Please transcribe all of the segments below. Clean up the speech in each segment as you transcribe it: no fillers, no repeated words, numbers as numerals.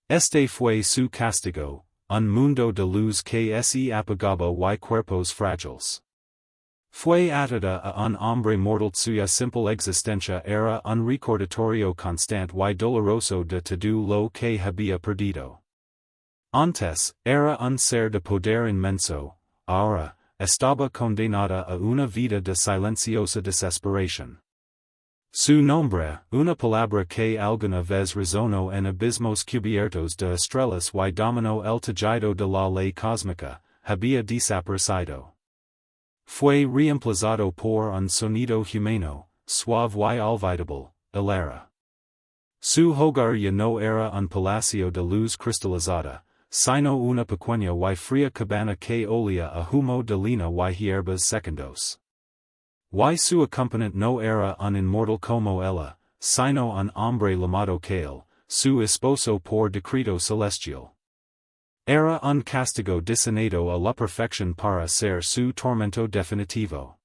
Este fue su castigo, un mundo de luz que se apagaba y cuerpos frágiles. Fue atada a un hombre mortal suya simple existencia era un recordatorio constante y doloroso de todo lo que había perdido. Antes, era un ser de poder inmenso, ahora, estaba condenada a una vida de silenciosa desesperación. Su nombre, una palabra que alguna vez resonó en abismos cubiertos de estrellas y dominó el tejido de la ley cósmica, había desaparecido. Fue reemplazado por un sonido humano, suave y olvidable, el era. Su hogar ya no era un palacio de luz cristalizada, sino una pequeña y fría cabana que olía a humo de lina y hierbas secundos. Y su acompañante no era un inmortal como ella, sino un hombre llamado Cael, su esposo por decreto celestial. Era un castigo destinado a la perfección para ser su tormento definitivo.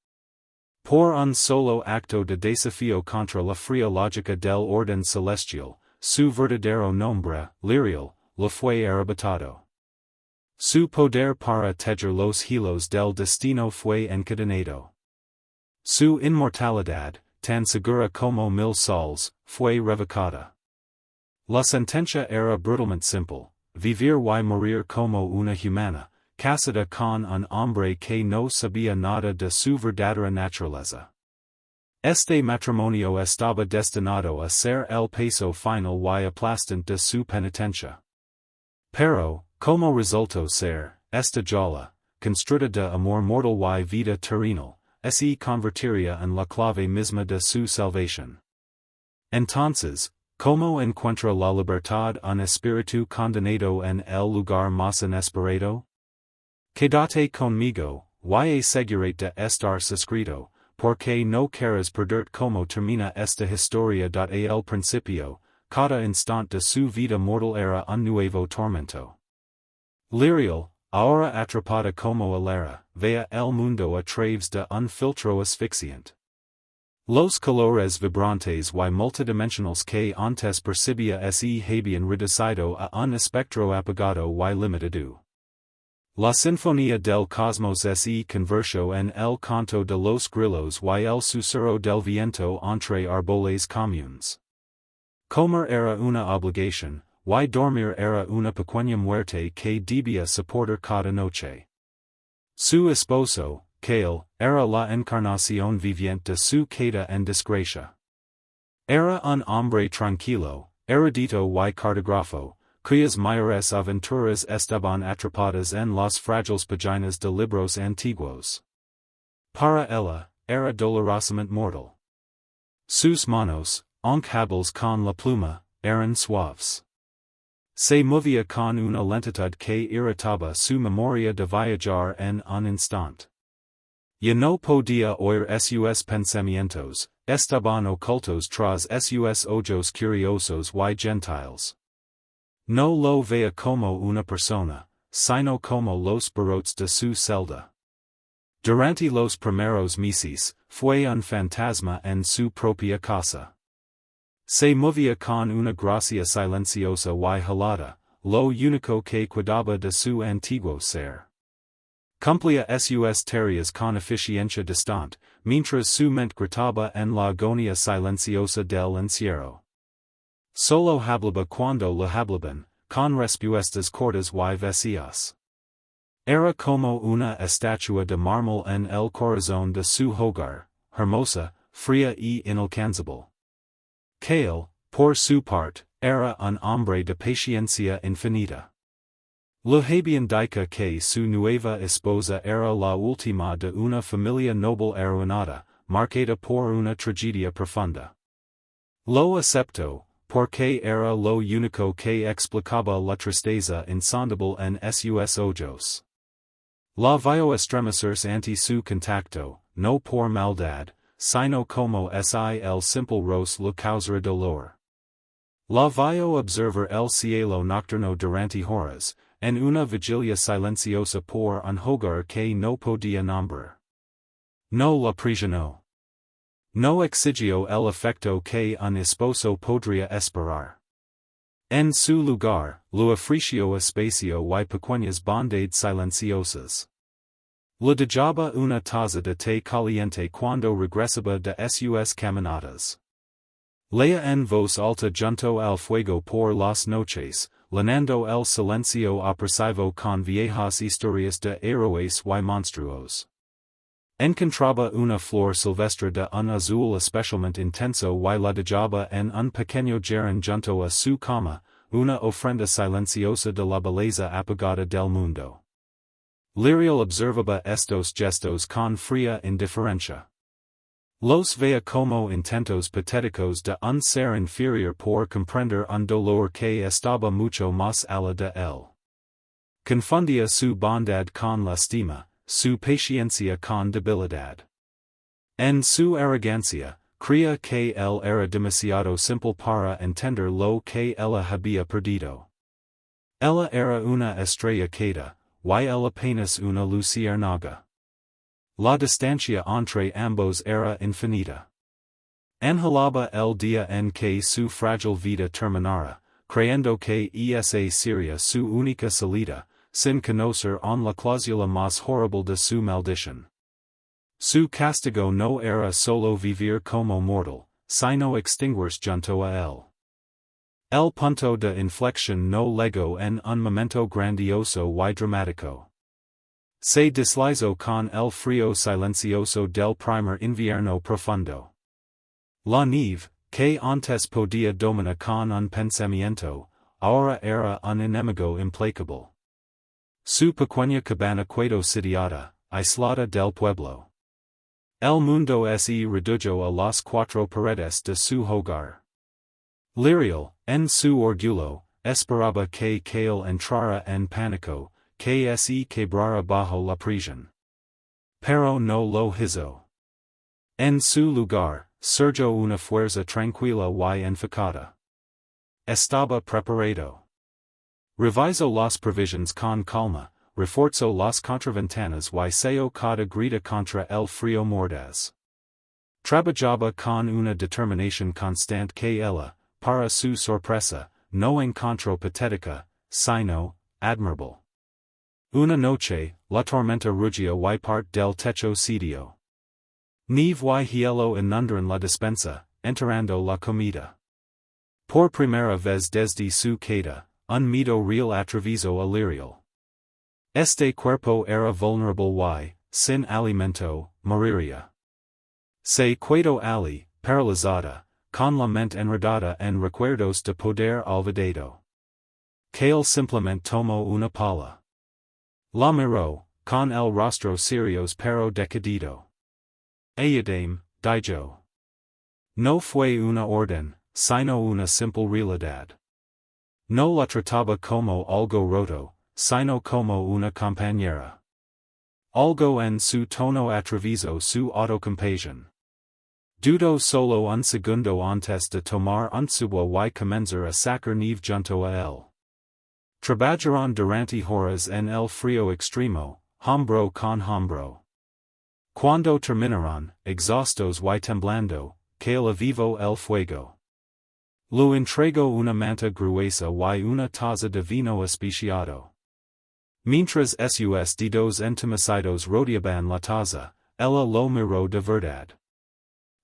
Por un solo acto de desafío contra la fría lógica del orden celestial, su verdadero nombre, Liriel, le fue arrebatado. Su poder para tejer los hilos del destino fue encadenado. Su inmortalidad, tan segura como 1000 soles, fue revocada. La sentencia era brutalmente simple: vivir y morir como una humana, casada con un hombre que no sabía nada de su verdadera naturaleza. Este matrimonio estaba destinado a ser el peso final y aplastante de su penitencia. Pero, como resultó ser, esta jola, construida de amor mortal y vida terrenal, se convertiría en la clave misma de su salvación. Entonces, ¿cómo encuentra la libertad un espíritu condenado en el lugar más inesperado? Quédate conmigo, y asegúrate de estar suscrito, porque no quieres perder cómo termina esta historia. Al principio, cada instante de su vida mortal era un nuevo tormento. Liriel, ahora atrapada como hilera, vea el mundo a través de un filtro asfixiante. Los colores vibrantes y multidimensionales que antes percibía se habían reducido a un espectro apagado y limitado. La sinfonía del cosmos se convirtió en el canto de los grillos y el susurro del viento entre árboles comunes. Comer era una obligación, y dormir era una pequeña muerte que debía soportar cada noche. Su esposo, Cael, era la encarnación viviente de su queda en desgracia. Era un hombre tranquilo, erudito y cartógrafo, cuyas mayores aventuras estaban atrapadas en las frágiles páginas de libros antiguos. Para ella, era dolorosamente mortal. Sus manos, aunque hábiles con la pluma, eran suaves. Se movía con una lentitud que irritaba su memoria de viajar en un instante. Ya no podía oír sus pensamientos, estaban ocultos tras sus ojos curiosos y gentiles. No lo veía como una persona, sino como los barrotes de su celda. Durante los primeros meses, fue un fantasma en su propia casa. Se movía con una gracia silenciosa y helada, lo único que cuidaba de su antiguo ser. Cumplía sus tareas con eficiencia distante, mientras su mente gritaba en la agonía silenciosa del encierro. Solo hablaba cuando le hablaban, con respuestas cortas y vacías. Era como una estatua de mármol en el corazón de su hogar, hermosa, fría y inalcanzable. Cael, por su parte, era un hombre de paciencia infinita. Le habían dicho que su nueva esposa era la última de una familia noble arruinada, marcada por una tragedia profunda. Lo aceptó, porque era lo único que explicaba la tristeza insondable en sus ojos. La vio estremecerse ante su contacto, no por maldad, sino como si el simple roce le causara dolor. La vio observar el cielo nocturno durante horas, en una vigilia silenciosa por un hogar que no podía nombrar. No la prisionó. No exigió el afecto que un esposo podría esperar. En su lugar, lo ofreció espacio y pequeñas bondades silenciosas. La dejaba una taza de té caliente cuando regresaba de sus caminatas. Leia en voz alta junto al fuego por las noches, llenando el silencio opresivo con viejas historias de héroes y monstruos. Encontraba una flor silvestre de un azul especialmente intenso y la dejaba en un pequeño jardín junto a su cama, una ofrenda silenciosa de la belleza apagada del mundo. Lirial observaba estos gestos con fría indiferencia. Los veía como intentos patéticos de un ser inferior por comprender un dolor que estaba mucho más allá de él. Confundía su bondad con lastima, su paciencia con debilidad. En su arrogancia, creía que él era demasiado simple para entender lo que ella había perdido. Ella era una estrella caída, y él apenas una luciérnaga. La distancia entre ambos era infinita. Anhelaba el día en que su frágil vida terminara, creyendo que esa sería su única salida, sin conocer aún la cláusula más horrible de su maldición. Su castigo no era solo vivir como mortal, sino extinguirse junto a él. El punto de inflexión no llegó en un momento grandioso y dramático. Se deslizó con el frío silencioso del primer invierno profundo. La nieve, que antes podía dominar con un pensamiento, ahora era un enemigo implacable. Su pequeña cabana quedó sitiada, aislada del pueblo. El mundo se redujo a las cuatro paredes de su hogar. Lirial, en su orgullo, esperaba que Kale entrara en pánico, que se quebrara bajo la prisión. Pero no lo hizo. En su lugar, surgió una fuerza tranquila y enfocada. Estaba preparado. Revisó las provisiones con calma, reforzó las contraventanas y seo cada grita contra el frío mordaz. Trabajaba con una determinación constante que ella, para su sorpresa, no encontró patética, sino admirable. Una noche, la tormenta rugió y parte del techo cedió. Nieve y hielo inundaron la despensa, enterrando la comida. Por primera vez desde su caída, un miedo real atravesó a Lirial. Este cuerpo era vulnerable y, sin alimento, moriría. Se quedó allí, paralizada, con la mente enredada en recuerdos de poder olvidado. Kale simplemente tomó una pala. La miró, con el rostro serio pero decidido. Ayúdame, dijo. No fue una orden, sino una simple realidad. No la trataba como algo roto, sino como una compañera. Algo en su tono atravesó su autocompasión. Dudó solo un segundo antes de tomar un subo y comenzar a sacar nieve junto a él. Trabajaron durante horas en el frío extremo, hombro con hombro. Cuando terminaron, exhaustos y temblando, Kale avivó el fuego. Lo entregó una manta gruesa y una taza de vino especiado. Mientras sus dedos entumecidos rodeaban la taza, ella lo miró de verdad.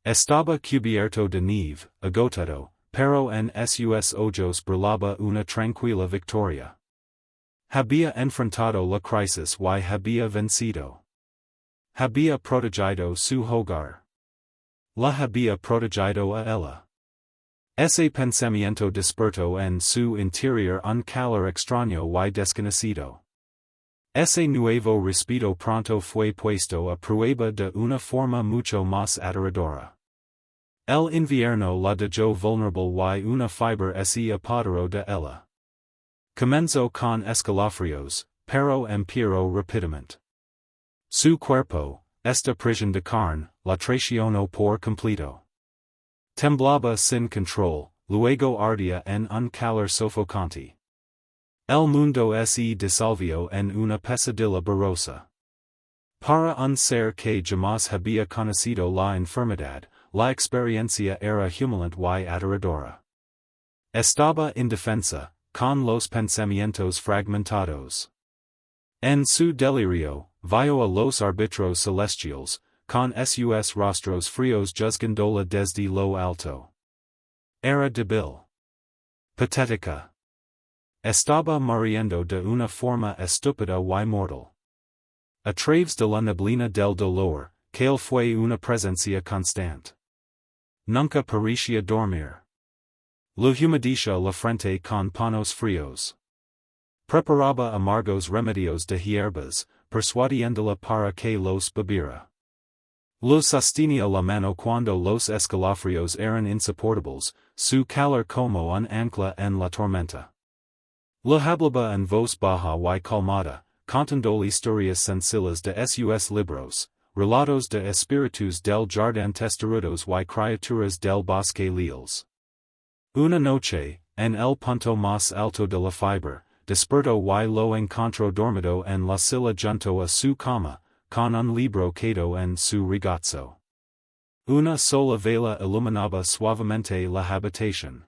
Estaba cubierto de nieve, agotado, pero en sus ojos brillaba una tranquila victoria. Había enfrentado la crisis y había vencido. Había protegido su hogar. La había protegido a ella. Ese pensamiento despertó en su interior un calor extraño y desconocido. Ese nuevo respeto pronto fue puesto a prueba de una forma mucho más aterradora. El invierno la dejó vulnerable y una fibra se apoderó de ella. Comenzó con escalofríos, pero empeoró rápidamente. Su cuerpo, esta prisión de carne, la traicionó por completo. Temblaba sin control, luego ardía en un calor sofocante. El mundo se disolvió en una pesadilla borrosa. Para un ser que jamás había conocido la enfermedad, la experiencia era humillante y aterradora. Estaba indefensa, con los pensamientos fragmentados. En su delirio, vio a los arbitros celestiales, con sus rostros fríos juzgándola desde lo alto. Era débil. Patética. Estaba muriendo de una forma estúpida y mortal. A través de la neblina del dolor, que fue una presencia constante. Nunca parecía dormir. Le humedecía la frente con panos fríos. Preparaba amargos remedios de hierbas, persuadiéndola para que los bebiera. Le sostenía la mano cuando los escalofríos eran insoportables, su calor como un ancla en la tormenta. Le hablaba en voz baja y calmada, contando historias sencillas de sus libros, relatos de espíritus del jardín testarudos y criaturas del bosque leales. Una noche, en el punto más alto de la fiebre, despertó y lo encontró dormido en la silla junto a su cama, con un libro quedó en su regazo. Una sola vela iluminaba suavemente la habitación.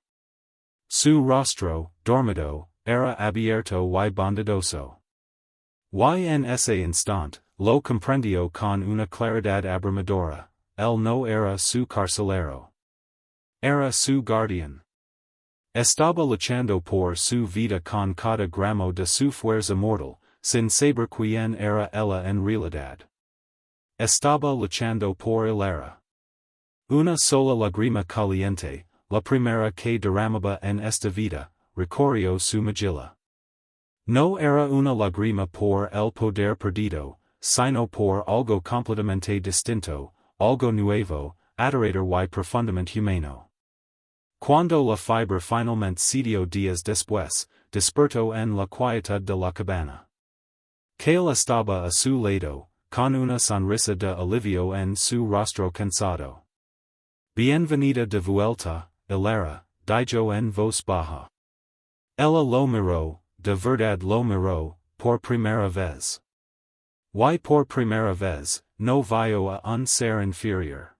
Su rostro, dormido, era abierto y bondadoso. Y en ese instante, lo comprendió con una claridad abrumadora, él no era su carcelero. Era su guardián. Estaba luchando por su vida con cada gramo de su fuerza mortal, sin saber quién era ella en realidad. Estaba luchando por Hilera. Una sola lágrima caliente, la primera que derramaba en esta vida, recorrió su mejilla. No era una lágrima por el poder perdido, sino por algo completamente distinto, algo nuevo, aterrador y profundamente humano. Cuando la fiebre finalmente cedió días después, despertó en la quietud de la cabana. Kale estaba a su lado, con una sonrisa de alivio en su rostro cansado. Bienvenida de vuelta, Hilera, dijo en voz baja. Ella lo miró, de verdad lo miró, por primera vez. Y por primera vez, no vio a un ser inferior.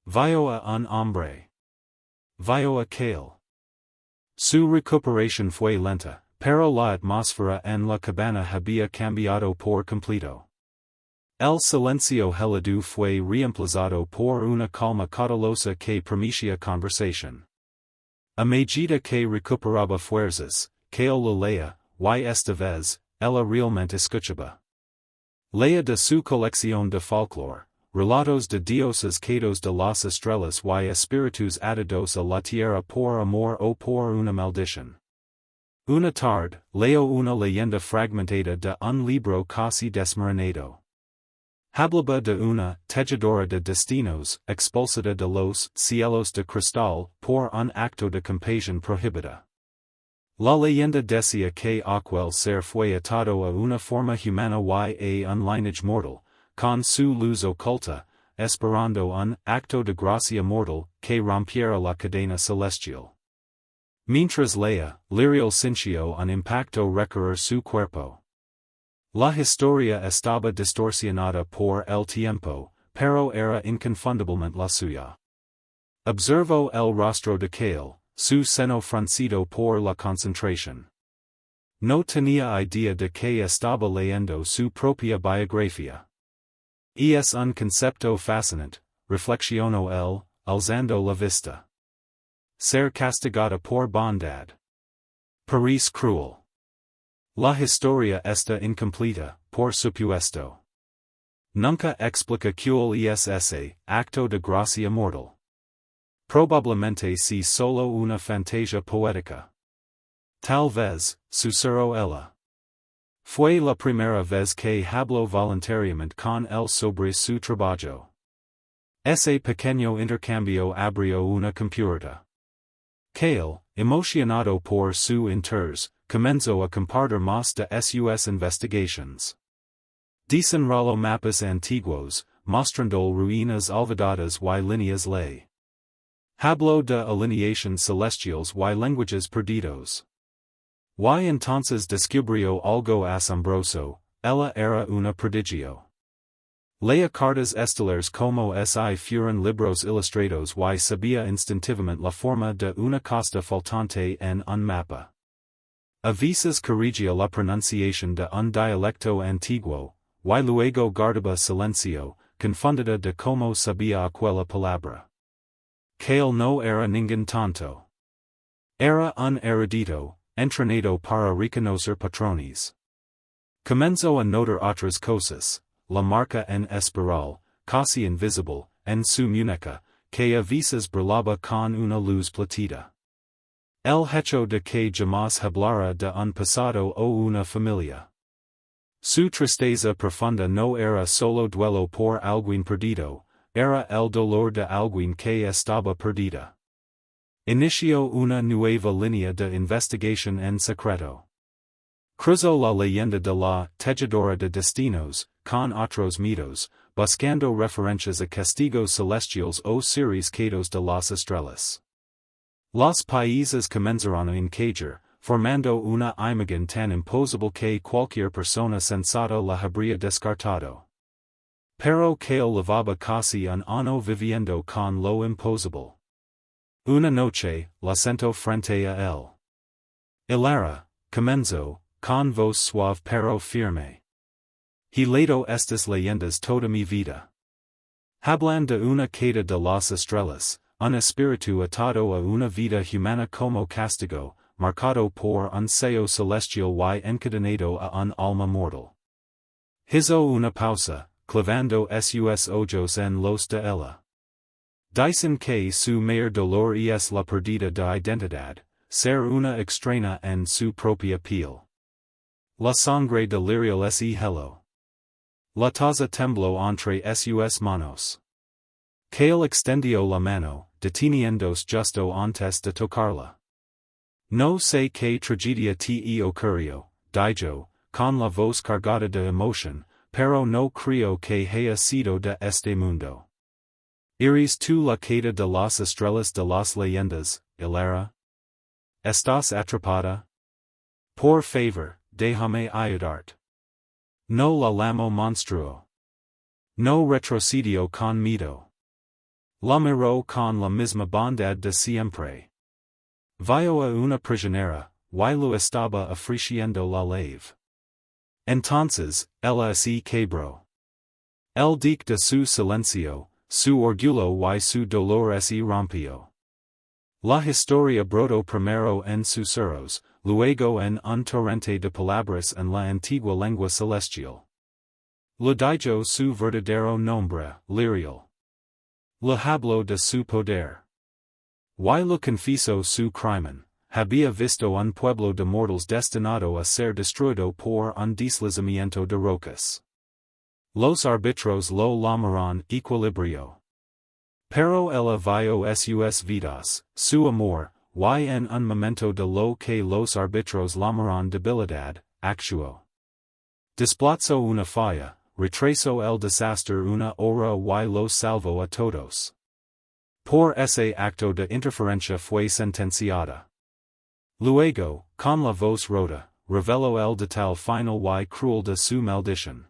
Vio a un hombre. Vio a Kale. Su recuperación fue lenta, pero la atmósfera en la cabana había cambiado por completo. El silencio helado fue reemplazado por una calma cautelosa que permitía conversación. A medida que recuperaba fuerzas, Kale lo leía, y esta vez, ella realmente escuchaba. Leía de su colección de folclore, relatos de dioses caídos de las estrellas y espíritus atados a la tierra por amor o por una maldición. Una tarde, leyó una leyenda fragmentada de un libro casi desmoronado. Hablaba de una tejedora de destinos, expulsada de los cielos de cristal, por un acto de compasión prohibida. La leyenda decía que aquel ser fue atado a una forma humana y a un lineage mortal, con su luz oculta, esperando un acto de gracia mortal que rompiera la cadena celestial. Mientras leía, Liriel sintió un impacto recorrer su cuerpo. La historia estaba distorsionada por el tiempo, pero era inconfundiblemente la suya. Observó el rostro de Kale, su seno fruncido por la concentración. No tenía idea de que estaba leyendo su propia biografía. Y es un concepto fascinante, reflexionó él, alzando la vista. Ser castigada por bondad. Parece cruel. La historia está incompleta, por supuesto. Nunca explica cuál es ese acto de gracia mortal. Probablemente si solo una fantasía poética. Tal vez, susurró ella. Fue la primera vez que habló voluntariamente con él sobre su trabajo. Ese pequeño intercambio abrió una compuerta. Kale, emocionado por su interés, comenzó a compartir más de sus investigaciones. Desenrolló mapas antiguos, mostrando ruinas olvidadas y líneas ley. Habló de alineaciones celestiales y lenguajes perdidos. Y entonces descubrió algo asombroso, ella era una prodigio. Lea cartas estelares como si fueran libros ilustrados y sabía instintivamente la forma de una costa faltante en un mapa. A veces corrigia la pronunciación de un dialecto antiguo, y luego guardaba silencio, confundida de como sabía aquella palabra. Que él no era ningún tonto. Era un erudito, entrenado para reconocer patrones. Comenzó a notar otras cosas, la marca en espiral, casi invisible, en su muñeca, que a veces brillaba con una luz platita. El hecho de que jamás hablara de un pasado o una familia. Su tristeza profunda no era solo duelo por alguien perdido, era el dolor de alguien que estaba perdida. Inició una nueva línea de investigación en secreto. Cruzó la leyenda de la tejedora de destinos, con otros mitos, buscando referencias a castigos celestiales o seres caídos de las estrellas. Los países comenzaron a encajar, formando una imagen tan imposible que cualquier persona sensata la habría descartado. Pero que llevaba casi un año viviendo con lo imposible. Una noche, la sentó frente a él. Hilara, comenzó, con voz suave pero firme. He leído estas leyendas toda mi vida. Hablan de una caída de las estrellas, un espíritu atado a una vida humana como castigo, marcado por un sello celestial y encadenado a un alma mortal. Hizo una pausa, clavando sus ojos en los de ella. Dicen que su mayor dolor es la pérdida de identidad, ser una extraña en su propia piel. La sangre delirial es hello. La taza tembló entre sus manos. Que él extendió la mano, deteniéndose justo antes de tocarla. No sé qué tragedia te ocurrió, dijo, con la voz cargada de emoción, pero no creo que haya sido de este mundo. ¿Eres tú la caída de las estrellas de las leyendas, Hilara? ¿Estás atrapada? Por favor, déjame ayudarte. No la llamo monstruo. No retrocedió con miedo. La miró con la misma bondad de siempre. Vio a una prisionera, y lo estaba ofreciendo la leve. Entonces, ella se quebró. El dique de su silencio, su orgullo y su dolor se rompió. La historia brotó primero en susurros, luego en un torrente de palabras en la antigua lengua celestial. Le dijo su verdadero nombre, Lirial. Le habló de su poder. Y le confesó su crimen, había visto un pueblo de mortals destinado a ser destruido por un deslizamiento de rocas. Los árbitros lo llamaron equilibrio. Pero ella vio sus vidas, su amor, y en un momento de lo que los árbitros llamaron debilidad, actuó. Desplazó una falla, retrasó el desastre una hora y los salvó a todos. Por ese acto de interferencia fue sentenciada. Luego, con la voz rota, reveló el detalle final y cruel de su maldición.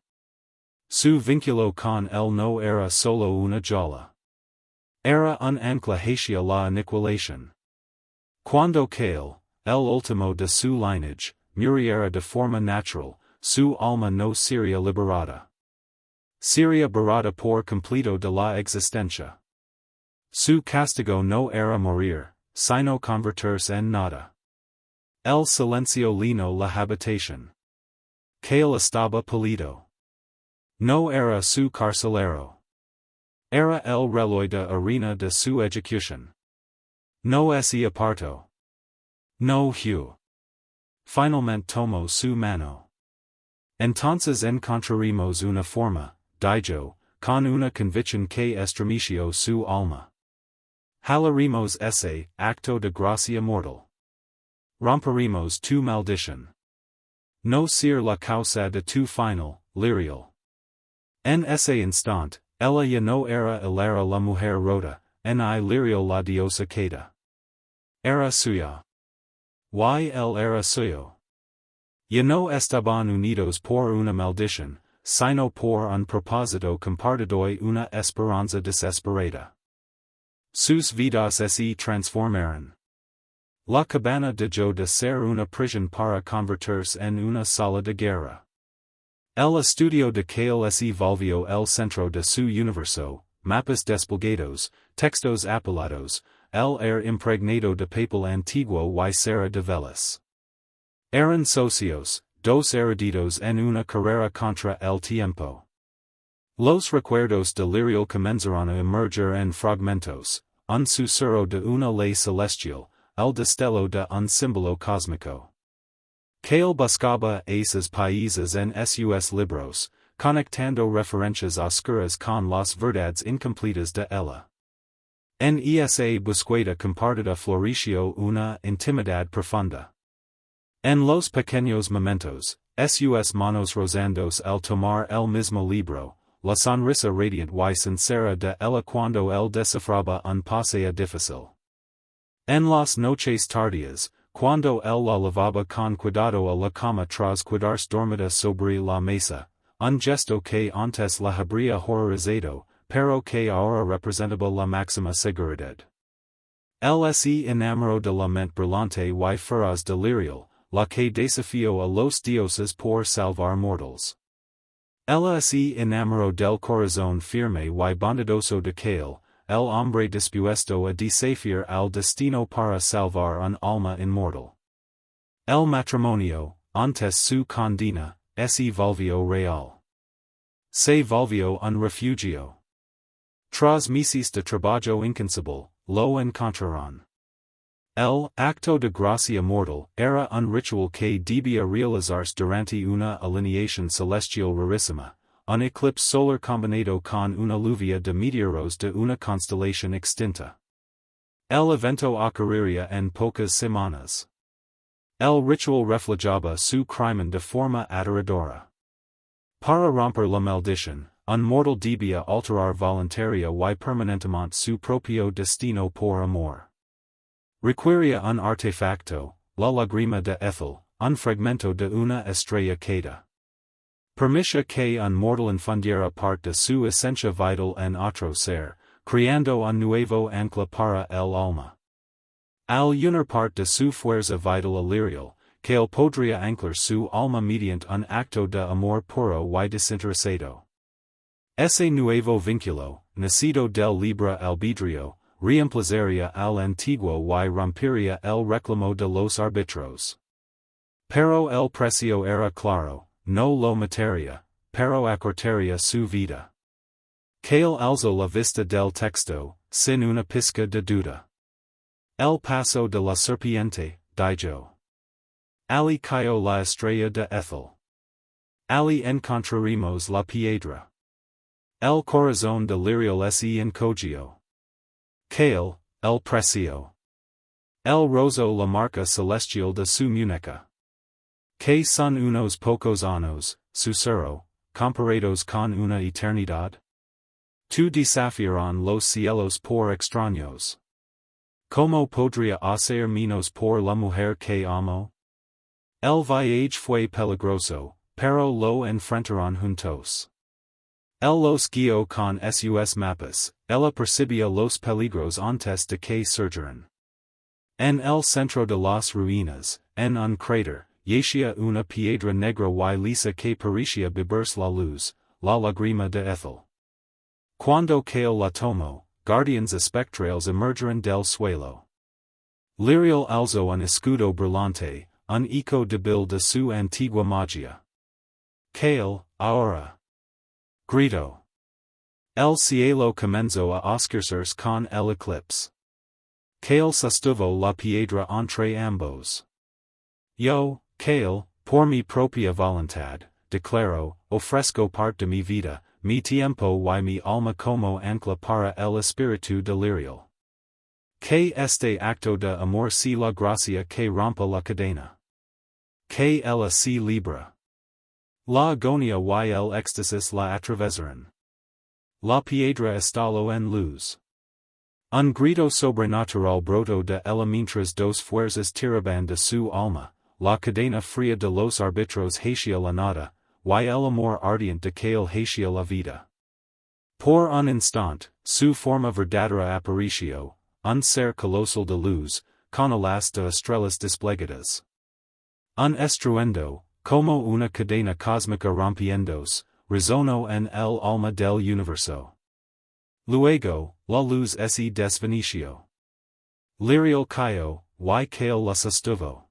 Su vínculo con él no era solo una jola. Era un ancla hacia la aniquilación. Cuando Cale, el último de su lineage, muriera de forma natural, su alma no sería liberada. Sería barrada por completo de la existencia. Su castigo no era morir, sino convertirse en nada. El silencio llenó la habitación. Cale estaba pálido. No era su carcelero. Era el reloj de arena de su ejecución. No se apartó. No huyó. Finalmente tomó su mano. Entonces encontraremos una forma, dijo, con una convicción que estremeció su alma. Hallaremos ese acto de gracia mortal. Romperemos tu maldición. No ser la causa de tu final, Lirial. En ese instante, ella ya no era Hilara la mujer rota, ni Lirial la diosa caída. Era suya. Y él era suyo. Ya no estaban unidos por una maldición, sino por un propósito compartido y una esperanza desesperada. Sus vidas se transformaron. La cabana dejó de ser una prisión para convertirse en una sala de guerra. El estudio de Kale se volvió el centro de su universo, mapas desplegados, textos apilados, el impregnado de papel antiguo y cera de velas. Eran socios, dos eruditos en una carrera contra el tiempo. Los recuerdos delirial comenzaron a emerger en fragmentos, un susurro de una ley celestial, el destello de un símbolo cósmico. Kale buscaba esos países en sus libros, conectando referencias oscuras con las verdades incompletas de ella. En esa búsqueda compartida floreció una intimidad profunda. En los pequeños momentos, sus manos rozandos al tomar el mismo libro, la sonrisa radiante y sincera de ella cuando él descifraba un pasaje difícil. En las noches tardías, cuando él la lavaba con cuidado a la cama tras quedarse dormida sobre la mesa, un gesto que antes la habría horrorizado, pero que ahora representaba la máxima seguridad. Él se enamoró de la mente brillante y feroz delirial, la que desafió a los dioses por salvar mortals. Ella se enamoró del corazón firme y bondadoso de Kale, el hombre dispuesto a desafiar al destino para salvar un alma inmortal. El matrimonio, antes su condena, se volvió real. Se volvió un refugio. Tras meses de trabajo incansable, lo encontraron. El acto de gracia mortal era un ritual que debía realizarse durante una alineación celestial rarísima, un eclipse solar combinado con una lluvia de meteoros de una constelación extinta. El evento ocurriría en pocas semanas. El ritual reflejaba su crimen de forma aterradora. Para romper la maldición, un mortal debía alterar voluntaria y permanentemente su propio destino por amor. Requiría un artefacto, la lágrima de Ethel, un fragmento de una estrella caída. Permitía que un mortal infundiera parte de su esencia vital en otro ser, creando un nuevo ancla para el alma. Al unir parte de su fuerza vital ilirial, que él podría anclar su alma mediante un acto de amor puro y desinteresado. Ese nuevo vínculo, nacido del libre albedrío, reemplazaría al antiguo y rompería el reclamo de los árbitros. Pero el precio era claro, no lo mataría, pero acortaría su vida. Kale alzó la vista del texto, sin una pizca de duda. El paso de la serpiente, dijo. Ali cayó la estrella de Ethel. Ali encontraremos la piedra. El corazón delirial se encogió. Kale, el precio. El rozó la marca celestial de su muñeca. Que son unos pocos años, susurró, comparados con una eternidad. Tu desafiaron los cielos por extraños. ¿Cómo podría hacer menos por la mujer que amo? El viaje fue peligroso, pero lo enfrentaron juntos. Él los guió con sus mapas, ella percibía los peligros antes de que surgieran. En el centro de las ruinas, en un cráter, yacía una piedra negra y lisa que parecía beberse la luz, la lágrima de Ethel. Cuando Kale la tomó, guardianes espectrales emergieron del suelo. Lirial alzó un escudo brillante, un eco débil de su antigua magia. Kale, ahora. Gritó. El cielo comenzó a oscurecerse con el eclipse. Kale sostuvo la piedra entre ambos. Yo, Kale, por mi propia voluntad, declaro, ofrezco parte de mi vida, mi tiempo y mi alma como ancla para el espíritu delirial. Que este acto de amor sea la gracia que rompa la cadena. Que ella sea libre. La agonía y el éxtasis la atravesaron. La piedra estalló en luz. Un grito sobrenatural brotó de ella mientras dos fuerzas tiraban de su alma, la cadena fría de los árbitros hacia la nada, y el amor ardient de que el hacia la vida. Por un instant, su forma verdadera aparicio, un ser colosal de luz, con alas de estrellas desplegadas. Un estruendo, como una cadena cósmica rompiéndose, resonó en el alma del universo. Luego, la luz se desvaneció. Lirio cayó, y cael la sostuvo.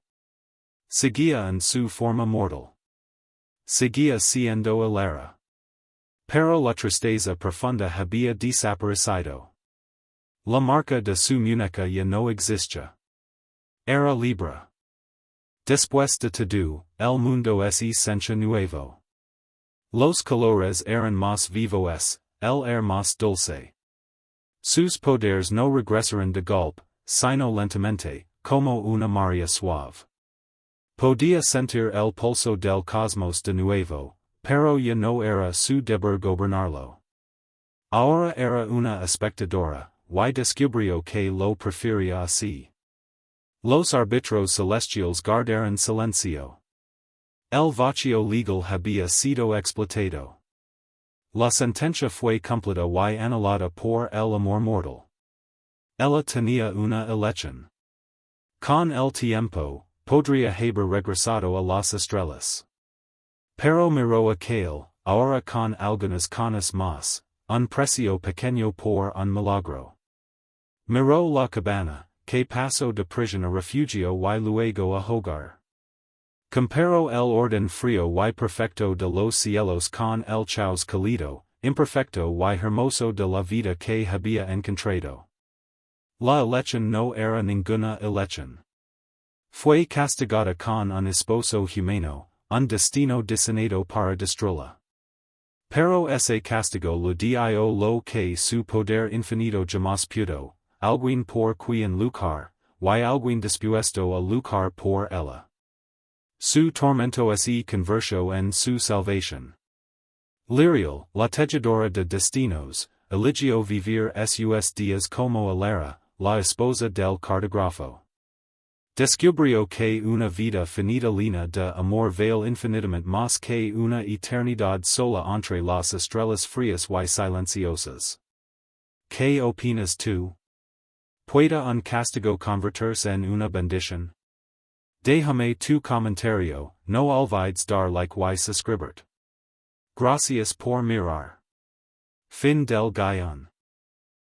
Seguía en su forma mortal. Seguía siendo hilera. Pero la tristeza profunda había desaparecido. La marca de su muñeca ya no existía. Era libre. Después de todo, el mundo se sentía nuevo. Los colores eran más vivos, el air más dulce. Sus poderes no regresaron de golpe, sino lentamente, como una marea suave. Podía sentir el pulso del cosmos de nuevo, pero ya no era su deber gobernarlo. Ahora era una espectadora, y descubrió que lo prefería así. Los árbitros celestiales guardaron silencio. El vacío legal había sido explotado. La sentencia fue cumplida y anulada por el amor mortal. Ella tenía una elección. Con el tiempo, podría haber regresado a las estrellas. Pero miró aquel, ahora con algunas canas más, un precio pequeño por un milagro. Miró la cabana, que pasó de prisión a refugio y luego a hogar. Comparó el orden frío y perfecto de los cielos con el caos cálido, imperfecto y hermoso de la vida que había encontrado. La elección no era ninguna elección. Fue castigada con un esposo humano, un destino diseñado para destruirla. Pero ese castigo lo dio lo que su poder infinito jamás pudo, alguien por quien luchar, y alguien dispuesto a luchar por ella. Su tormento se convirtió en su salvación. Lirial, la tejedora de destinos, eligió vivir sus días como hilera, la esposa del cartógrafo. Descubrió que una vida finita llena de amor vale infinitamente más que una eternidad sola entre las estrellas frías y silenciosas. ¿Qué opinas tú? ¿Puede un castigo convertirse en una bendición? Déjame tu comentario, no olvides dar like y suscribirte. Gracias por mirar. Fin del guión.